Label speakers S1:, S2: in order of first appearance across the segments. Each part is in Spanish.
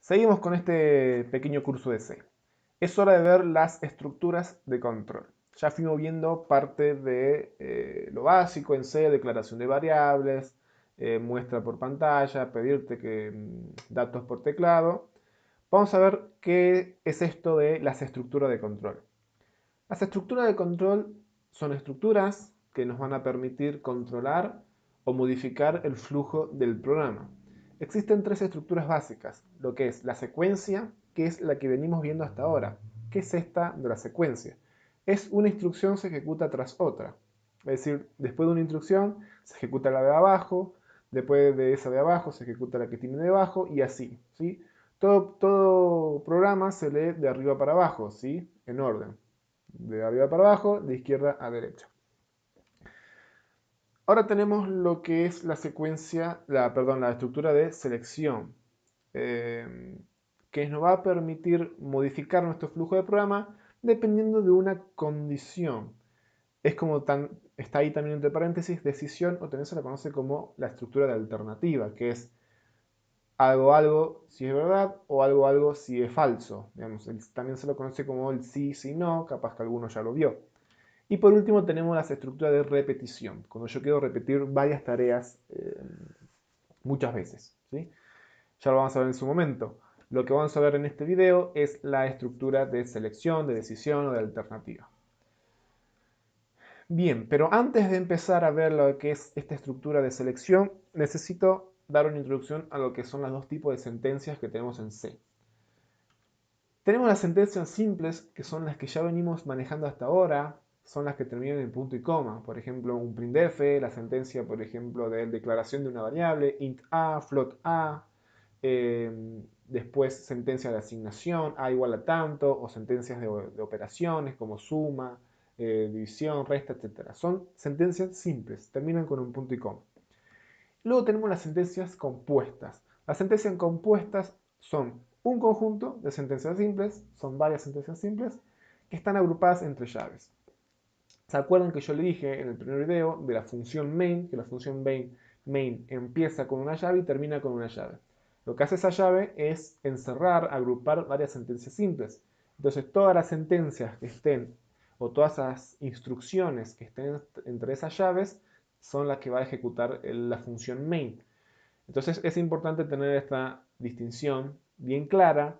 S1: Seguimos con este pequeño curso de C. Es hora de ver las estructuras de control. Ya fuimos viendo parte de lo básico en C, declaración de variables, muestra por pantalla, pedirte datos por teclado. Vamos a ver qué es esto de las estructuras de control. Las estructuras de control son estructuras que nos van a permitir controlar o modificar el flujo del programa. Existen tres estructuras básicas, lo que es la secuencia, que es la que venimos viendo hasta ahora. ¿Qué es esta de la secuencia? Es una instrucción se ejecuta tras otra. Es decir, después de una instrucción se ejecuta la de abajo, después de esa de abajo se ejecuta la que tiene debajo y así, ¿sí? Todo programa se lee de arriba para abajo, ¿sí? En orden. De arriba para abajo, de izquierda a derecha. Ahora tenemos lo que es la secuencia, la estructura de selección, que nos va a permitir modificar nuestro flujo de programa dependiendo de una condición. Es como está ahí también entre paréntesis, decisión, o también se la conoce como la estructura de alternativa, que es algo si es verdad o algo si es falso. Digamos, también se lo conoce como el sí, si no, capaz que alguno ya lo vio. Y por último tenemos las estructuras de repetición, cuando yo quiero repetir varias tareas muchas veces, ¿sí? Ya lo vamos a ver en su momento. Lo que vamos a ver en este video es la estructura de selección, de decisión o de alternativa. Bien, pero antes de empezar a ver lo que es esta estructura de selección, necesito dar una introducción a lo que son los dos tipos de sentencias que tenemos en C. Tenemos las sentencias simples, que son las que ya venimos manejando hasta ahora, son las que terminan en punto y coma. Por ejemplo, un printf, la sentencia, por ejemplo, de declaración de una variable, int a, float a, después sentencia de asignación, a igual a tanto, o sentencias de operaciones como suma, división, resta, etc. Son sentencias simples, terminan con un punto y coma. Luego tenemos las sentencias compuestas. Las sentencias compuestas son un conjunto de sentencias simples, son varias sentencias simples, que están agrupadas entre llaves. ¿Se acuerdan que yo le dije en el primer video de la función main, que la función main empieza con una llave y termina con una llave? Lo que hace esa llave es encerrar, agrupar varias sentencias simples. Entonces todas las sentencias que estén, o todas las instrucciones que estén entre esas llaves, son las que va a ejecutar la función main. Entonces es importante tener esta distinción bien clara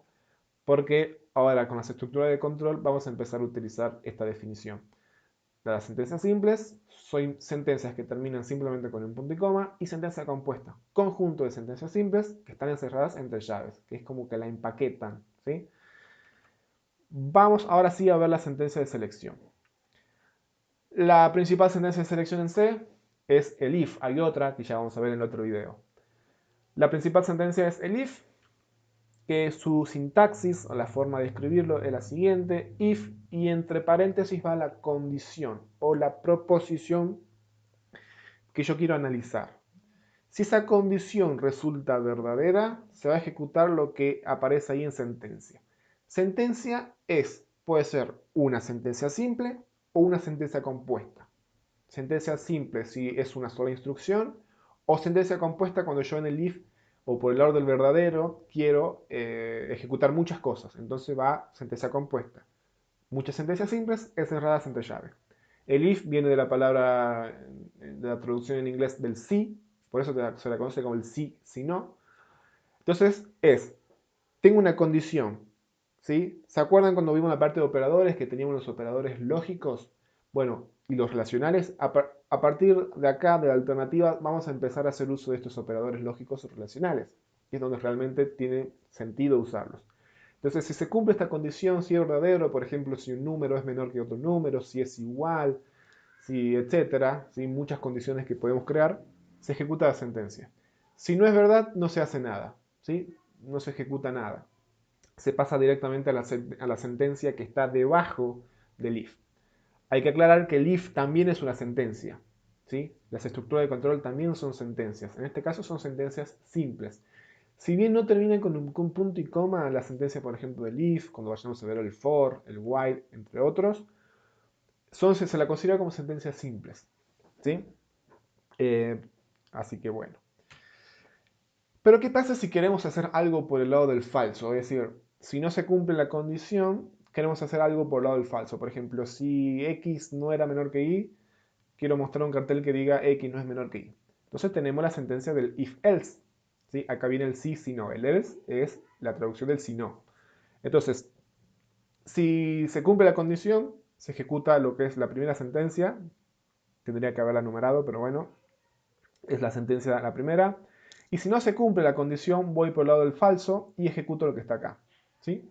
S1: porque ahora con las estructuras de control vamos a empezar a utilizar esta definición. Las sentencias simples son sentencias que terminan simplemente con un punto y coma, y sentencia compuesta, conjunto de sentencias simples que están encerradas entre llaves, que es como que la empaquetan, ¿sí? Vamos ahora sí a ver la sentencia de selección. La principal sentencia de selección en C es el if. Hay otra que ya vamos a ver en el otro video. La principal sentencia es el if, que su sintaxis o la forma de escribirlo es la siguiente: if, y entre paréntesis va la condición o la proposición que yo quiero analizar. Si esa condición resulta verdadera, se va a ejecutar lo que aparece ahí en sentencia. Sentencia puede ser una sentencia simple o una sentencia compuesta. Sentencia simple si es una sola instrucción, o sentencia compuesta cuando yo en el if o por el lado del verdadero quiero ejecutar muchas cosas. Entonces va sentencia compuesta. Muchas sentencias simples encerradas entre llaves. El if viene de la palabra, de la traducción en inglés del sí, por eso se la conoce como el sí, si no. Entonces tengo una condición, ¿sí? ¿Se acuerdan cuando vimos la parte de operadores que teníamos los operadores lógicos? Bueno, y los relacionales. A partir de acá, de la alternativa, vamos a empezar a hacer uso de estos operadores lógicos relacionales, y es donde realmente tiene sentido usarlos. Entonces, si se cumple esta condición, si es verdadero, por ejemplo, si un número es menor que otro número, si es igual, si etcétera, ¿sí? Muchas condiciones que podemos crear, se ejecuta la sentencia. Si no es verdad, no se hace nada, ¿sí? No se ejecuta nada. Se pasa directamente a la sentencia que está debajo del if. Hay que aclarar que el if también es una sentencia, ¿sí? Las estructuras de control también son sentencias. En este caso son sentencias simples. Si bien no terminan con un punto y coma, la sentencia, por ejemplo, del if, cuando vayamos a ver el for, el while, entre otros, se la considera como sentencias simples, ¿sí? Así que bueno. Pero ¿qué pasa si queremos hacer algo por el lado del falso? Es decir, si no se cumple la condición, queremos hacer algo por el lado del falso. Por ejemplo, si x no era menor que y, quiero mostrar un cartel que diga x no es menor que y. Entonces tenemos la sentencia del if-else. ¿Sí? Acá viene el sí, si no. El else es la traducción del si no. Entonces, si se cumple la condición, se ejecuta lo que es la primera sentencia. Tendría que haberla numerado, pero bueno, es la sentencia la primera. Y si no se cumple la condición, voy por el lado del falso y ejecuto lo que está acá. ¿Sí?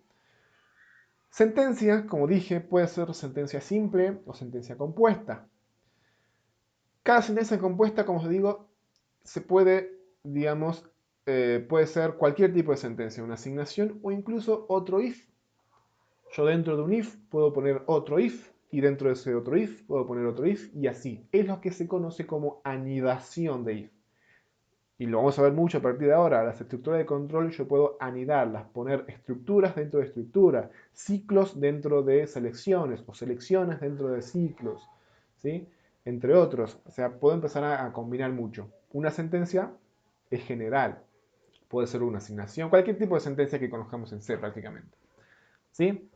S1: Sentencia, como dije, puede ser sentencia simple o sentencia compuesta. Cada sentencia compuesta, como os digo, se puede, digamos, puede ser cualquier tipo de sentencia, una asignación o incluso otro if. Yo dentro de un if puedo poner otro if y dentro de ese otro if puedo poner otro if y así. Es lo que se conoce como anidación de if. Y lo vamos a ver mucho a partir de ahora. Las estructuras de control yo puedo anidarlas, poner estructuras dentro de estructuras, ciclos dentro de selecciones o selecciones dentro de ciclos, ¿sí? Entre otros. O sea, puedo empezar a combinar mucho. Una sentencia es general. Puede ser una asignación, cualquier tipo de sentencia que conozcamos en C prácticamente. ¿Sí?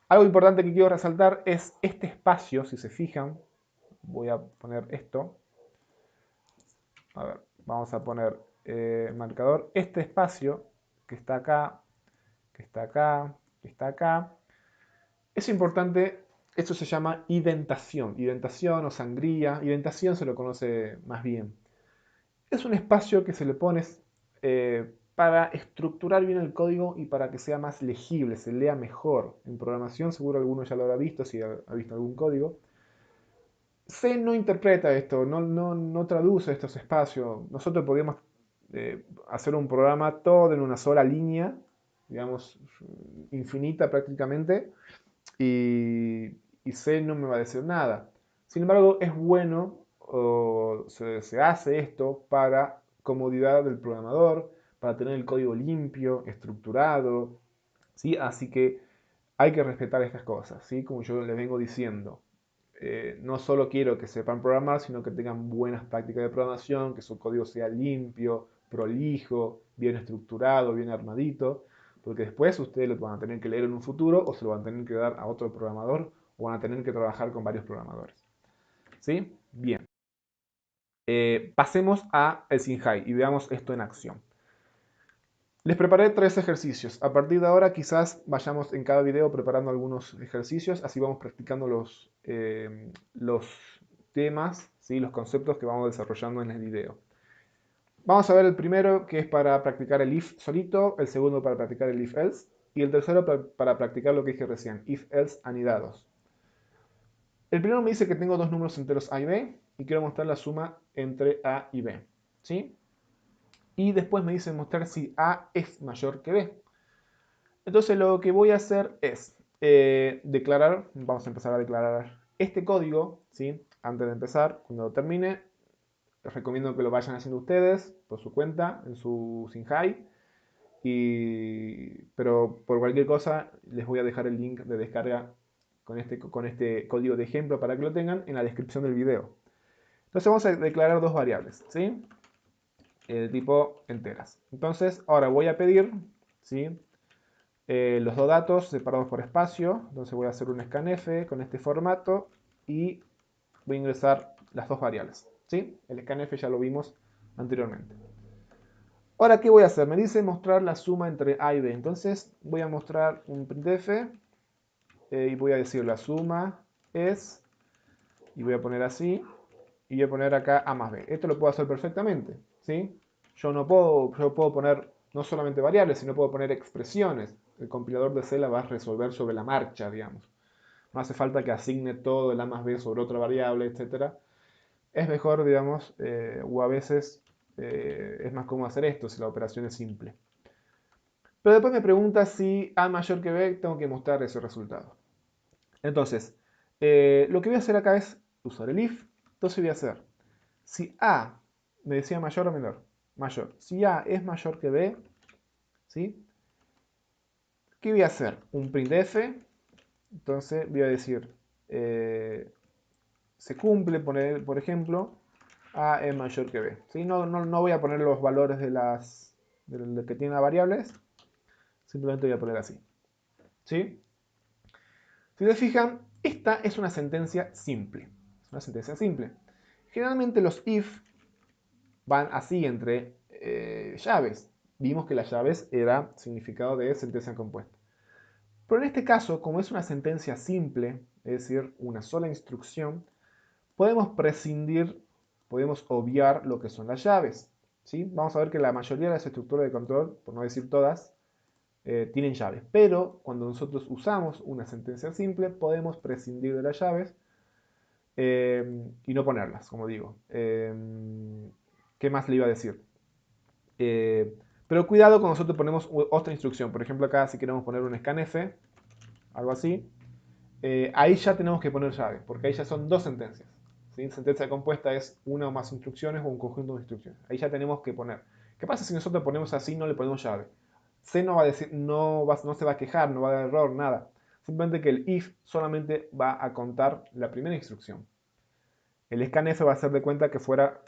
S1: Algo importante que quiero resaltar es este espacio, si se fijan, voy a poner esto. A ver, vamos a poner marcador. Este espacio que está acá, que está acá, que está acá, es importante. Esto se llama identación. Identación o sangría. Identación se lo conoce más bien. Es un espacio que se le pone para estructurar bien el código y para que sea más legible, se lea mejor. En programación seguro alguno ya lo habrá visto si ha visto algún código. C no interpreta esto, no traduce estos espacios. Nosotros podríamos hacer un programa todo en una sola línea, digamos, infinita prácticamente, y, y C no me va a decir nada. Sin embargo, es bueno, o se hace esto para comodidad del programador, para tener el código limpio, estructurado, ¿sí? Así que hay que respetar estas cosas, ¿sí? Como yo les vengo diciendo. No solo quiero que sepan programar, sino que tengan buenas prácticas de programación, que su código sea limpio, prolijo, bien estructurado, bien armadito, porque después ustedes lo van a tener que leer en un futuro o se lo van a tener que dar a otro programador o van a tener que trabajar con varios programadores. ¿Sí? Bien. Pasemos a el Sinhai y veamos esto en acción. Les preparé 3 ejercicios. A partir de ahora quizás vayamos en cada video preparando algunos ejercicios, así vamos practicando los temas, ¿sí? Los conceptos que vamos desarrollando en el video. Vamos a ver el primero que es para practicar el if solito, el segundo para practicar el if else y el tercero para practicar lo que dije recién, if else anidados. El primero me dice que tengo dos números enteros a y b y quiero mostrar la suma entre a y b. ¿Sí? Y después me dice mostrar si a es mayor que b. Entonces lo que voy a hacer es declarar, vamos a empezar a declarar este código, ¿sí? Antes de empezar, cuando lo termine, les recomiendo que lo vayan haciendo ustedes por su cuenta, en su Sinhai, pero por cualquier cosa les voy a dejar el link de descarga con este código de ejemplo para que lo tengan en la descripción del video. Entonces vamos a declarar dos variables, ¿sí? De tipo enteras. Entonces ahora voy a pedir, ¿sí? Los dos datos separados por espacio. Entonces voy a hacer un scanf con este formato y voy a ingresar las dos variables. ¿Sí? El scanf ya lo vimos anteriormente. Ahora, ¿qué voy a hacer? Me dice mostrar la suma entre A y B. Entonces voy a mostrar un printf y voy a decir la suma es, y voy a poner así, y voy a poner acá A más B. Esto lo puedo hacer perfectamente. ¿Sí? Yo puedo poner no solamente variables, sino puedo poner expresiones. El compilador de C la va a resolver sobre la marcha, digamos. No hace falta que asigne todo el A más B sobre otra variable, etc. Es mejor, digamos, o a veces es más cómodo hacer esto si la operación es simple. Pero después me pregunta si A mayor que B, tengo que mostrar ese resultado. Entonces, lo que voy a hacer acá es usar el if. Entonces voy a hacer, si A me decía mayor o menor, mayor. Si A es mayor que B, ¿sí? ¿Qué voy a hacer? Un printf. Entonces voy a decir, se cumple, por ejemplo, A es mayor que B. ¿Sí? No voy a poner los valores de lo que tiene las variables. Simplemente voy a poner así. ¿Sí? Si se fijan, esta es una sentencia simple. Es una sentencia simple. Generalmente los if van así entre llaves. Vimos que las llaves era significado de sentencia compuesta. Pero en este caso, como es una sentencia simple, es decir, una sola instrucción, podemos prescindir, podemos obviar lo que son las llaves. ¿Sí? Vamos a ver que la mayoría de las estructuras de control, por no decir todas, tienen llaves. Pero cuando nosotros usamos una sentencia simple, podemos prescindir de las llaves y no ponerlas, como digo. ¿Qué más le iba a decir? Pero cuidado cuando nosotros ponemos otra instrucción. Por ejemplo, acá si queremos poner un scanf, algo así, ahí ya tenemos que poner llave, porque ahí ya son dos sentencias. ¿Sí? Sentencia compuesta es una o más instrucciones o un conjunto de instrucciones. Ahí ya tenemos que poner. ¿Qué pasa si nosotros ponemos así y no le ponemos llave? C no va a decir, no se va a quejar, no va a dar error, nada. Simplemente que el if solamente va a contar la primera instrucción. El scanf va a hacer de cuenta que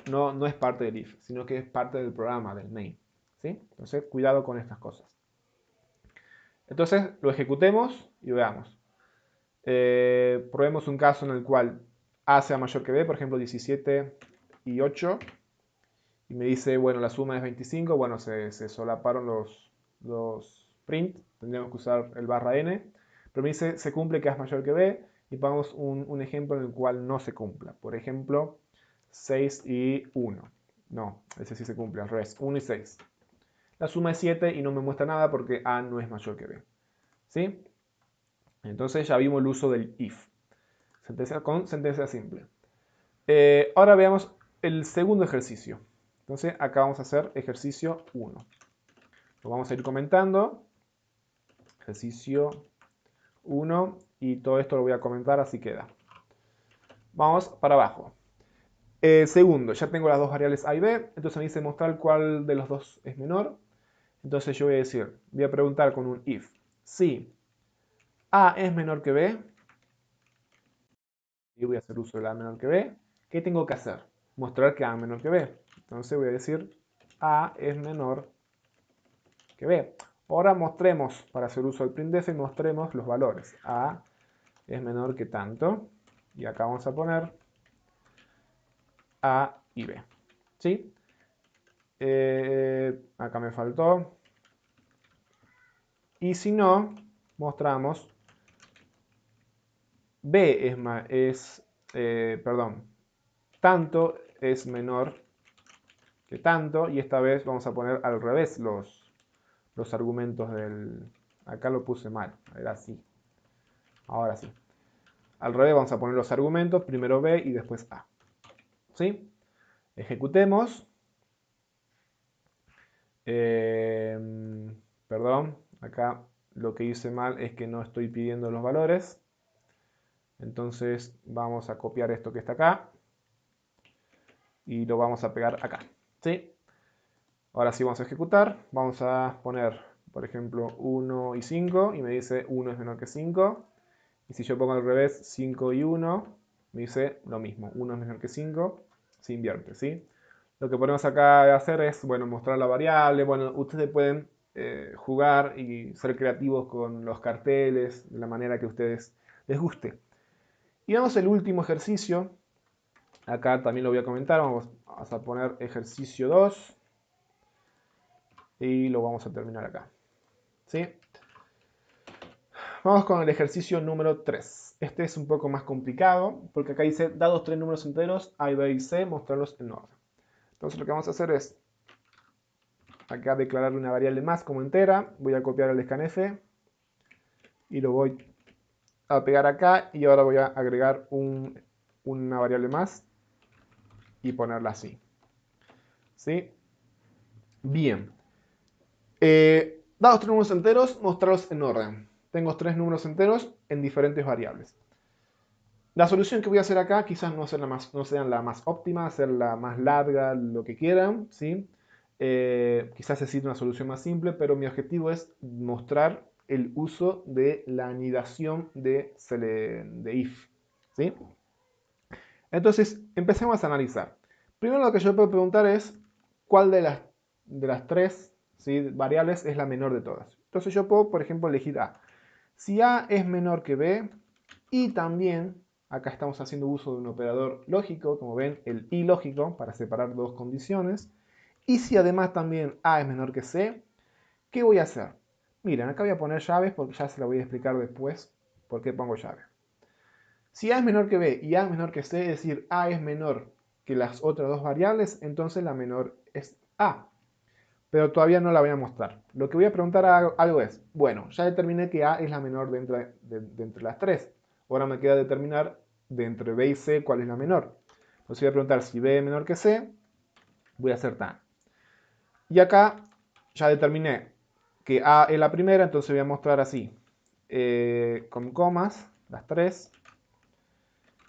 S1: no es parte del if, sino que es parte del programa, del main. ¿Sí? Entonces, cuidado con estas cosas. Entonces, lo ejecutemos y veamos. Probemos un caso en el cual A sea mayor que B, por ejemplo 17 y 8, y me dice, bueno, la suma es 25, bueno, se solaparon los print, tendríamos que usar el /n, pero me dice, se cumple que A es mayor que B, y pongamos un ejemplo en el cual no se cumpla. Por ejemplo, 6 y 1. No, ese sí se cumple, al revés, 1 y 6. La suma es 7 y no me muestra nada porque A no es mayor que B. ¿Sí? Entonces ya vimos el uso del if. Sentencia simple. Ahora veamos el segundo ejercicio. Entonces acá vamos a hacer ejercicio 1. Lo vamos a ir comentando. Ejercicio 1 y todo esto lo voy a comentar, así queda. Vamos para abajo. Segundo, ya tengo las dos variables A y B, entonces me dice mostrar cuál de los dos es menor. Entonces yo voy a decir, voy a preguntar con un if. Si A es menor que B, y voy a hacer uso de A menor que B, ¿qué tengo que hacer? Mostrar que A es menor que B. Entonces voy a decir A es menor que B. Ahora mostremos, para hacer uso del printf, mostremos los valores. A es menor que tanto. Y acá vamos a poner A y B. ¿Sí? Acá me faltó. Y si no, mostramos B tanto es menor que tanto. Y esta vez vamos a poner al revés los argumentos del... Acá lo puse mal, era así. Ahora sí. Al revés vamos a poner los argumentos, primero B y después A. ¿Sí? Ejecutemos. Perdón, acá lo que hice mal es que no estoy pidiendo los valores. Entonces vamos a copiar esto que está acá y lo vamos a pegar acá. ¿Sí? Ahora sí vamos a ejecutar. Vamos a poner, por ejemplo, 1 y 5 y me dice 1 es menor que 5. Y si yo pongo al revés 5 y 1, me dice lo mismo. 1 es menor que 5, se invierte, ¿sí? Lo que podemos acá hacer es, bueno, mostrar la variable. Bueno, ustedes pueden jugar y ser creativos con los carteles de la manera que a ustedes les guste. Y vamos al último ejercicio. Acá también lo voy a comentar. Vamos a poner ejercicio 2. Y lo vamos a terminar acá. ¿Sí? Vamos con el ejercicio número 3. Este es un poco más complicado porque acá dice, dados tres números enteros, A, B y C, mostrarlos en orden. Entonces lo que vamos a hacer es acá declararle una variable más como entera. Voy a copiar el scanf y lo voy a pegar acá y ahora voy a agregar una variable más y ponerla así. ¿Sí? Bien. Dados tres números enteros, mostrarlos en orden. Tengo tres números enteros en diferentes variables. La solución que voy a hacer acá quizás no sea la más óptima, ser la más larga, lo que quieran, ¿sí? Quizás necesite una solución más simple, pero mi objetivo es mostrar el uso de la anidación de if, ¿sí? Entonces, empecemos a analizar. Primero lo que yo puedo preguntar es cuál de las tres, ¿sí?, variables es la menor de todas. Entonces yo puedo, por ejemplo, elegir A. Si A es menor que B y también, acá estamos haciendo uso de un operador lógico, como ven, el y lógico, para separar dos condiciones. Y si además también A es menor que C, ¿qué voy a hacer? Miren, acá voy a poner llaves porque ya se la voy a explicar después por qué pongo llaves. Si A es menor que B y A es menor que C, es decir, A es menor que las otras dos variables, entonces la menor es A. Pero todavía no la voy a mostrar. Lo que voy a preguntar algo es, bueno, ya determiné que A es la menor de entre las tres. Ahora me queda determinar de entre B y C cuál es la menor. Entonces voy a preguntar si B es menor que C, voy a hacer tan. Y acá ya determiné que A es la primera, entonces voy a mostrar así, con comas, las tres.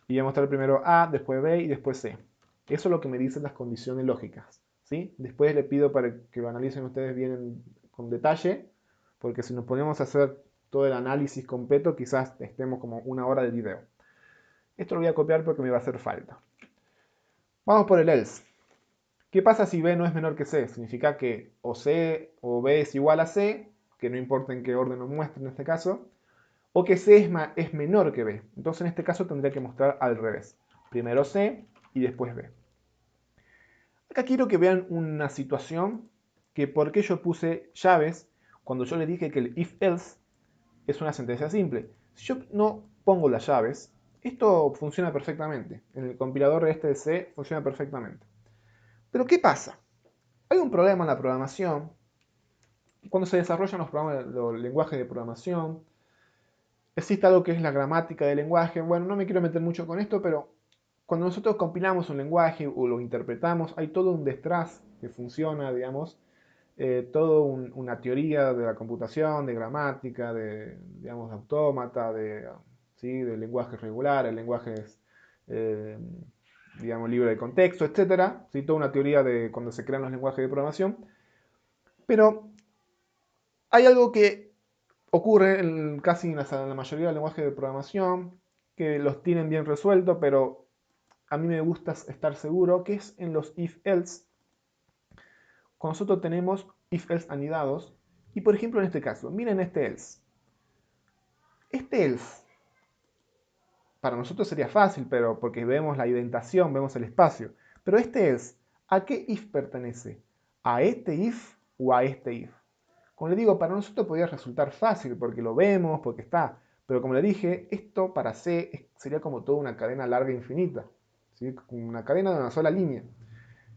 S1: Y voy a mostrar primero A, después B y después C. Eso es lo que me dicen las condiciones lógicas, ¿sí? Después le pido para que lo analicen ustedes bien con detalle, porque si nos ponemos a hacer todo el análisis completo, quizás estemos como una hora de video. Esto lo voy a copiar porque me va a hacer falta. Vamos por el else. ¿Qué pasa si B no es menor que C? Significa que o C o B es igual a C, que no importa en qué orden nos muestre en este caso, o que C es menor que B. Entonces en este caso tendría que mostrar al revés. Primero C y después B. Acá quiero que vean una situación que por qué yo puse llaves cuando yo le dije que el if-else es una sentencia simple. Si yo no pongo las llaves, esto funciona perfectamente. En el compilador este de C funciona perfectamente. Pero ¿qué pasa? Hay un problema en la programación. Cuando se desarrollan los lenguajes de programación, existe algo que es la gramática del lenguaje. Bueno, no me quiero meter mucho con esto, pero cuando nosotros compilamos un lenguaje o lo interpretamos, hay todo un detrás que funciona, digamos, toda una teoría de la computación, de gramática, digamos, de autómata, ¿sí?, de lenguajes regulares, lenguajes, eh, digamos, libre de contexto, etcétera, ¿sí?, toda una teoría de cuando se crean los lenguajes de programación. Pero hay algo que ocurre casi en la mayoría de los lenguajes de programación, que los tienen bien resueltos, pero a mí me gusta estar seguro, que es en los if-else. Cuando nosotros tenemos if-else anidados, y por ejemplo en este caso, miren este else. Este else, para nosotros sería fácil, pero porque vemos la indentación, vemos el espacio. Pero este else, ¿a qué if pertenece? ¿A este if o a este if? Como le digo, para nosotros podría resultar fácil porque lo vemos, porque está. Pero como le dije, esto para C sería como toda una cadena larga e infinita. ¿Sí? Una cadena de una sola línea.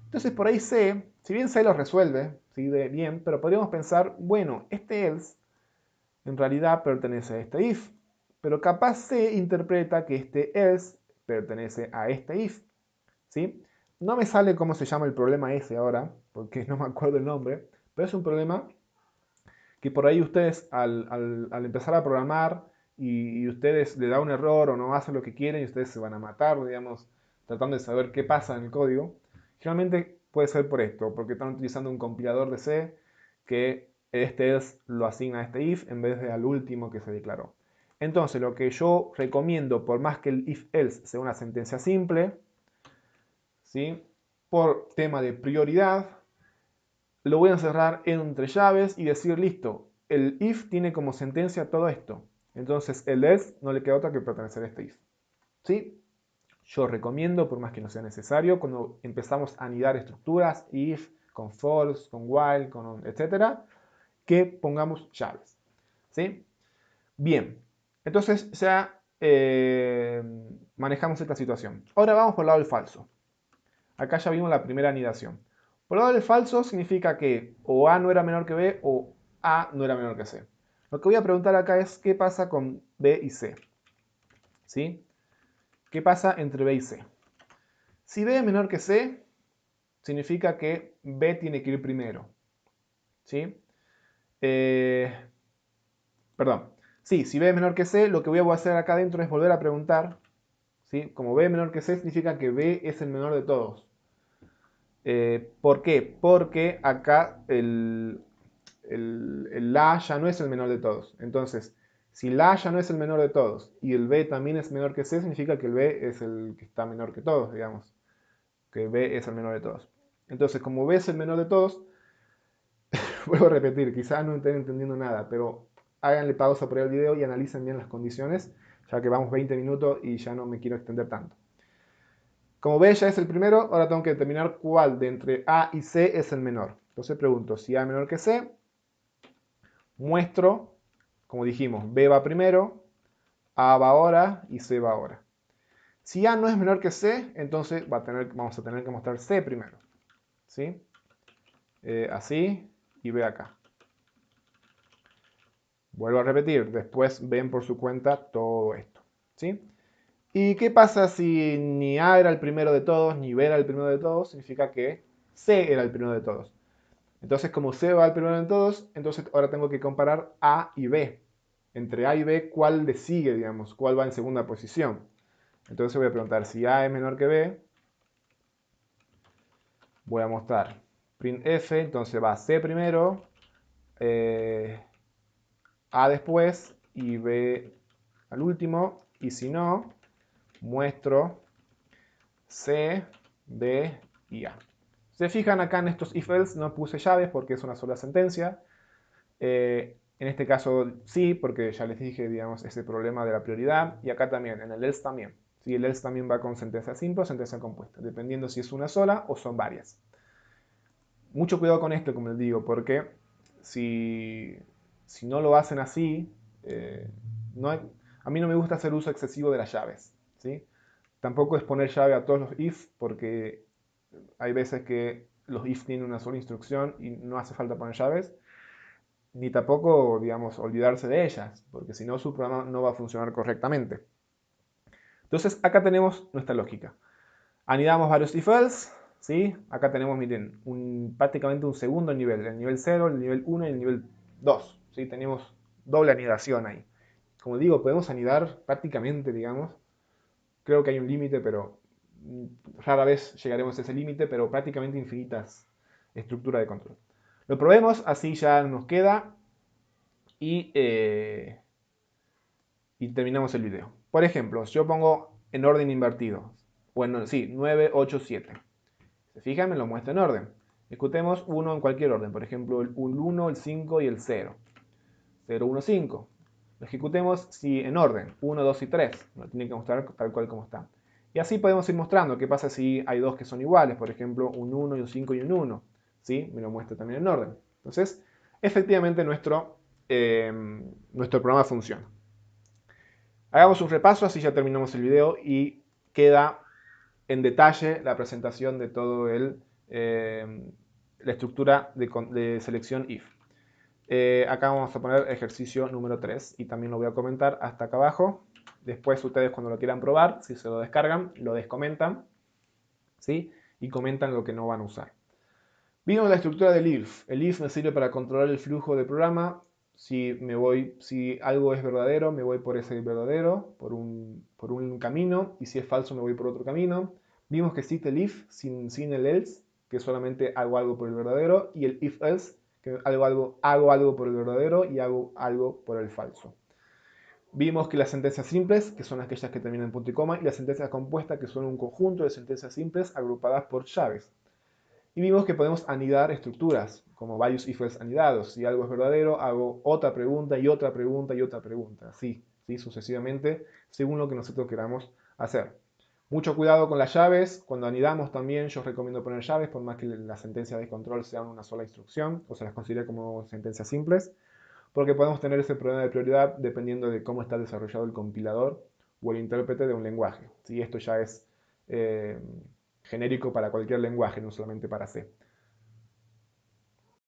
S1: Entonces por ahí C, si bien C lo resuelve, ¿sí?, bien, pero podríamos pensar, bueno, este else en realidad pertenece a este if. Pero capaz C interpreta que este else pertenece a este if. ¿Sí? No me sale cómo se llama el problema ese ahora, porque no me acuerdo el nombre, pero es un problema que por ahí ustedes al empezar a programar y ustedes le da un error o no hacen lo que quieren y ustedes se van a matar, digamos, tratando de saber qué pasa en el código. Generalmente puede ser por esto, porque están utilizando un compilador de C que este else lo asigna a este if en vez de al último que se declaró. Entonces lo que yo recomiendo, por más que el if-else sea una sentencia simple, ¿sí?, por tema de prioridad, lo voy a encerrar entre llaves y decir, listo, el if tiene como sentencia todo esto. Entonces el else no le queda otra que pertenecer a este if. ¿Sí? Yo recomiendo, por más que no sea necesario, cuando empezamos a anidar estructuras, if, con false, con while, con etcétera, que pongamos llaves. ¿Sí? Bien, entonces ya manejamos esta situación. Ahora vamos por el lado del falso. Acá ya vimos la primera anidación. Por el lado del falso significa que o A no era menor que B o A no era menor que C. Lo que voy a preguntar acá es qué pasa con B y C. ¿Sí? ¿Qué pasa entre B y C? Si B es menor que C, significa que B tiene que ir primero. ¿Sí? Perdón. Sí, si B es menor que C, lo que voy a hacer acá adentro es volver a preguntar. ¿Sí? Como B es menor que C, significa que B es el menor de todos. ¿Por qué? Porque acá el A ya no es el menor de todos. Entonces, si el A ya no es el menor de todos y el B también es menor que C, significa que el B es el que está menor que todos, digamos. que B es el menor de todos. Entonces, como B es el menor de todos, vuelvo a repetir, quizás no estén entendiendo nada, pero háganle pausa por el video y analicen bien las condiciones, ya que vamos 20 minutos y ya no me quiero extender tanto. Como B ya es el primero, ahora tengo que determinar cuál de entre A y C es el menor. Entonces pregunto, si A es menor que C, muestro, como dijimos, B va primero, A va ahora y C va ahora. Si A no es menor que C, entonces vamos a tener que mostrar C primero. ¿Sí? Así y B acá. Vuelvo a repetir, después ven por su cuenta todo esto. ¿Sí? ¿Y qué pasa si ni A era el primero de todos, ni B era el primero de todos? Significa que C era el primero de todos. Entonces, como C va el primero de todos, entonces ahora tengo que comparar A y B. Entre A y B, ¿cuál le sigue, digamos? ¿Cuál va en segunda posición? Entonces voy a preguntar si A es menor que B. Voy a mostrar printf, entonces va C primero, A después y B al último. Y si no, muestro C, B y A. Se fijan acá en estos if-else, no puse llaves porque es una sola sentencia. En este caso sí, porque ya les dije, digamos, ese problema de la prioridad. Y acá también, en el else también. ¿Sí? El else también va con sentencia simple o sentencia compuesta, dependiendo si es una sola o son varias. Mucho cuidado con esto, como les digo, porque si no lo hacen así, a mí no me gusta hacer uso excesivo de las llaves. ¿Sí? Tampoco es poner llave a todos los if, porque hay veces que los if tienen una sola instrucción y no hace falta poner llaves, ni tampoco, digamos, olvidarse de ellas, porque si no su programa no va a funcionar correctamente. Entonces, acá tenemos nuestra lógica. Anidamos varios if-else, ¿sí? Acá tenemos, miren, prácticamente un segundo nivel, el nivel 0, el nivel 1 y el nivel 2, ¿sí? Tenemos doble anidación ahí. Como digo, podemos anidar prácticamente, digamos, creo que hay un límite, pero rara vez llegaremos a ese límite, pero prácticamente infinitas estructuras de control. Lo probemos, así ya nos queda y, y terminamos el video. Por ejemplo, si yo pongo en orden invertido, bueno, sí, 9, 8, 7. ¿Se fijan? Me lo muestra en orden. Ejecutemos uno en cualquier orden, por ejemplo, el 1, el 5 y el 0. 0, 1, 5. Lo ejecutemos en orden, 1, 2 y 3. Lo tiene que mostrar tal cual como está. Y así podemos ir mostrando qué pasa si hay dos que son iguales, por ejemplo, un 1 y un 5 y un 1. ¿Sí? Me lo muestra también en orden. Entonces, efectivamente nuestro programa funciona. Hagamos un repaso, así ya terminamos el video y queda en detalle la presentación de todo la estructura de selección if. Acá vamos a poner ejercicio número 3 y también lo voy a comentar hasta acá abajo. Después ustedes cuando lo quieran probar, si se lo descargan, lo descomentan, ¿sí? Y comentan lo que no van a usar. Vimos la estructura del if. El if me sirve para controlar el flujo de programa. Si algo es verdadero, me voy por ese verdadero, por un camino, y si es falso, me voy por otro camino. Vimos que existe el if sin el else, que solamente hago algo por el verdadero, y el if else, que hago algo por el verdadero y hago algo por el falso. Vimos que las sentencias simples, que son aquellas que terminan en punto y coma, y las sentencias compuestas, que son un conjunto de sentencias simples agrupadas por llaves. Y vimos que podemos anidar estructuras, como varios if-else anidados. Si algo es verdadero, hago otra pregunta y otra pregunta y otra pregunta. Así, ¿sí? Sucesivamente, según lo que nosotros queramos hacer. Mucho cuidado con las llaves. Cuando anidamos también, yo recomiendo poner llaves, por más que las sentencias de control sean una sola instrucción, o se las considere como sentencias simples, porque podemos tener ese problema de prioridad dependiendo de cómo está desarrollado el compilador o el intérprete de un lenguaje. ¿Sí? Esto ya es genérico para cualquier lenguaje, no solamente para C.